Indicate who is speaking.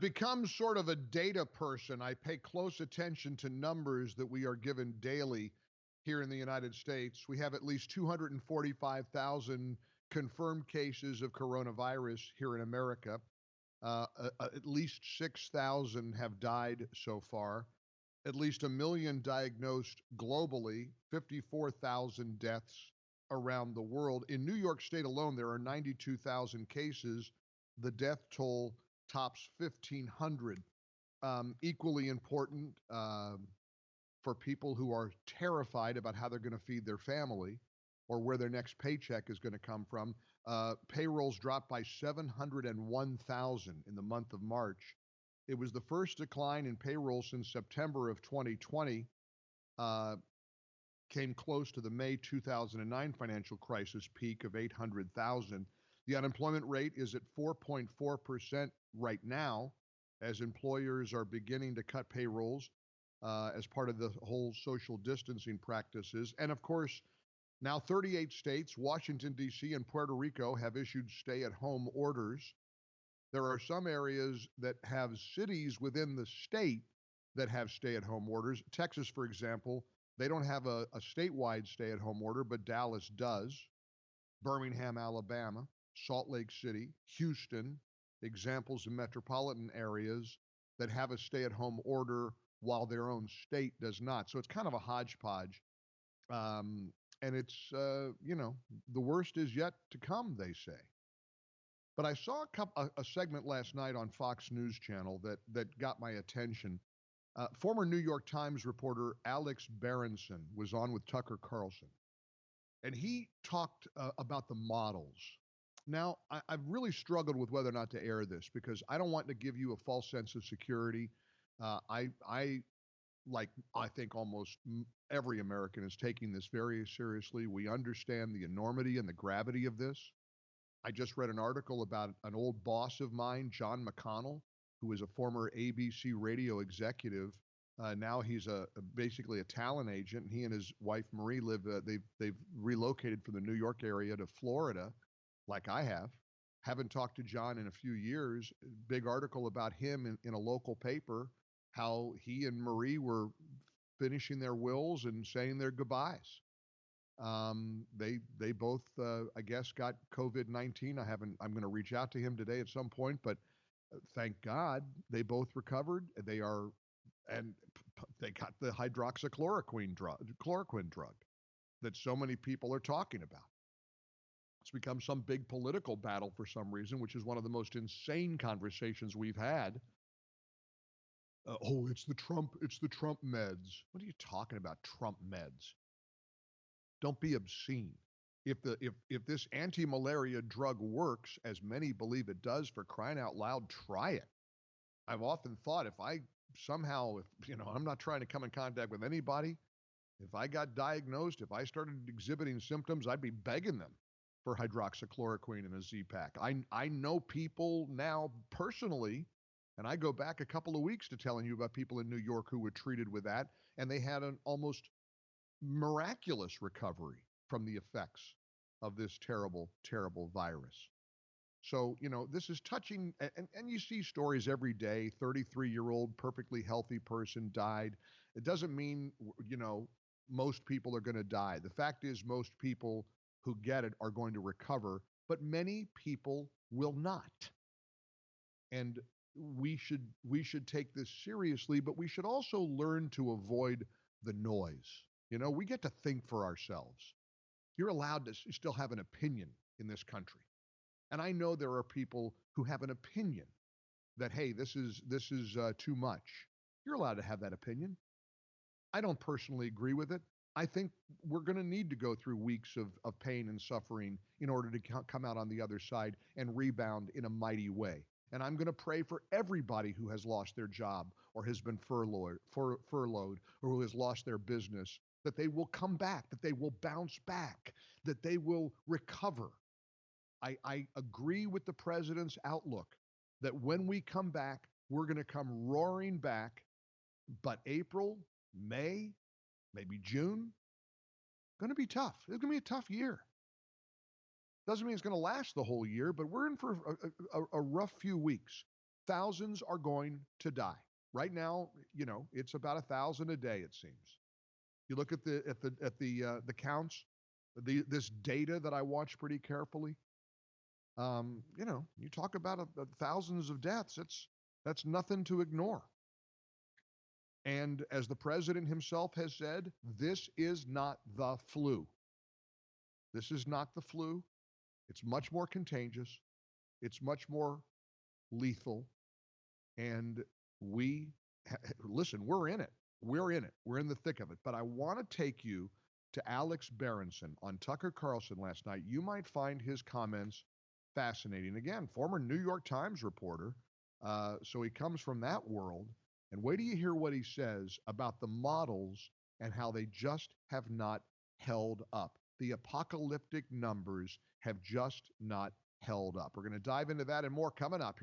Speaker 1: become sort of a data person. I pay close attention to numbers that we are given daily here in the United States. We have at least 245,000 confirmed cases of coronavirus here in America. At least 6,000 have died so far. At least 1 million diagnosed globally, 54,000 deaths around the world. In New York State alone, there are 92,000 cases. The death toll tops 1,500. Equally important for people who are terrified about how they're going to feed their family or where their next paycheck is going to come from. Payrolls dropped by 701,000 in the month of March. It was the first decline in payroll since September of 2020. Came close to the May 2009 financial crisis peak of 800,000. The unemployment rate is at 4.4% right now, as employers are beginning to cut payrolls as part of the whole social distancing practices. And of course, now 38 states, Washington, D.C., and Puerto Rico have issued stay-at-home orders. There are some areas that have cities within the state that have stay-at-home orders. Texas, for example, they don't have a statewide stay-at-home order, but Dallas does. Birmingham, Alabama, Salt Lake City, Houston, examples of metropolitan areas that have a stay-at-home order while their own state does not. So it's kind of a hodgepodge. And it's, the worst is yet to come, they say. But I saw a segment last night on Fox News Channel that got my attention. Former New York Times reporter Alex Berenson was on with Tucker Carlson, and he talked about the models. Now, I've really struggled with whether or not to air this because I don't want to give you a false sense of security. I think almost every American is taking this very seriously. We understand the enormity and the gravity of this. I just read an article about an old boss of mine, John McConnell, who is a former ABC radio executive. Now he's basically a talent agent. He and his wife Marie live. They've relocated from the New York area to Florida, like I have. Haven't talked to John in a few years. Big article about him in a local paper. How he and Marie were finishing their wills and saying their goodbyes. They both, I guess, got COVID-19. I'm going to reach out to him today at some point, but thank God they both recovered. They got the hydroxychloroquine drug that so many people are talking about. It's become some big political battle for some reason, which is one of the most insane conversations we've had. It's the Trump meds. What are you talking about, Trump meds? Don't be obscene. If this anti-malaria drug works, as many believe it does, for crying out loud, try it. I've often thought if I'm not trying to come in contact with anybody, if I got diagnosed, if I started exhibiting symptoms, I'd be begging them for hydroxychloroquine and a Z-Pack. I know people now personally, and I go back a couple of weeks to telling you about people in New York who were treated with that, and they had an almost miraculous recovery from the effects of this terrible, terrible virus. So, this is touching, and you see stories every day. 33-year-old perfectly healthy person died. It doesn't mean, most people are going to die. The fact is most people who get it are going to recover, but many people will not. And we should take this seriously, but we should also learn to avoid the noise. We get to think for ourselves. You're allowed to still have an opinion in this country. And I know there are people who have an opinion that, hey, this is too much. You're allowed to have that opinion. I don't personally agree with it. I think we're going to need to go through weeks of pain and suffering in order to come out on the other side and rebound in a mighty way. And I'm going to pray for everybody who has lost their job or has been furloughed or who has lost their business, that they will come back, that they will bounce back, that they will recover. I agree with the president's outlook that when we come back, we're going to come roaring back. But April, May, maybe June, going to be tough. It's going to be a tough year. Doesn't mean it's going to last the whole year, but we're in for a rough few weeks. Thousands are going to die. Right now, it's about 1,000 a day, it seems. You look at the counts, this data that I watch pretty carefully. You talk about thousands of deaths. That's nothing to ignore. And as the president himself has said, this is not the flu. This is not the flu. It's much more contagious. It's much more lethal. And listen, we're in it. We're in it. We're in the thick of it. But I want to take you to Alex Berenson on Tucker Carlson last night. You might find his comments fascinating. Again, former New York Times reporter. So he comes from that world. And wait till you hear what he says about the models and how they just have not held up. The apocalyptic numbers have just not held up. We're going to dive into that and more coming up.